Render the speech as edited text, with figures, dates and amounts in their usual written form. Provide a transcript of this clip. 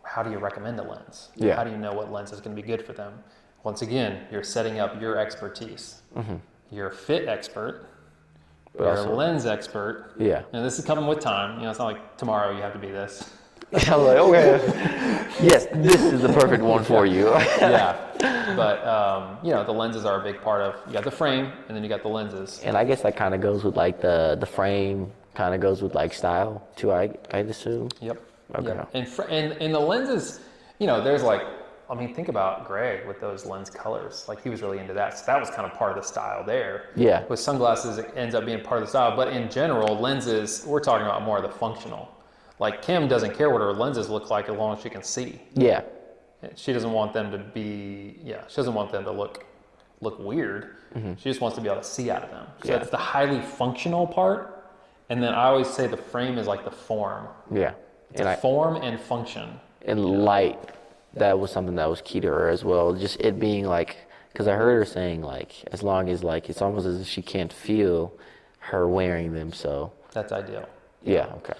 how do you recommend a lens? Yeah. How do you know what lens is going to be good for them? Once again, you're setting up your expertise. You're a fit expert. But You're also, a lens expert. yeah. And this is coming with time. It's not like tomorrow you have to be this. I'm like, okay, yes, this is the perfect one for you. Yeah. But, the lenses are a big part of, you got the frame and then you got the lenses. And I guess that kind of goes with like the frame kind of goes with like style too, I'd assume. Yep. Okay. Yep. And the lenses, there's think about Greg with those lens colors. Like he was really into that. So that was kind of part of the style there. Yeah. With sunglasses, it ends up being part of the style. But in general, lenses, we're talking about more of the functional. Like Kim doesn't care what her lenses look like as long as she can see. Yeah. She doesn't want them to she doesn't want them to look weird. She just wants to be able to see out of them. So it's the highly functional part. And then I always say the frame is like the form. Yeah. It's form and function. And light, that was something that was key to her as well. Just it being like, because I heard her saying like, as long as like, it's almost as if she can't feel her wearing them. So that's ideal. Yeah. Okay.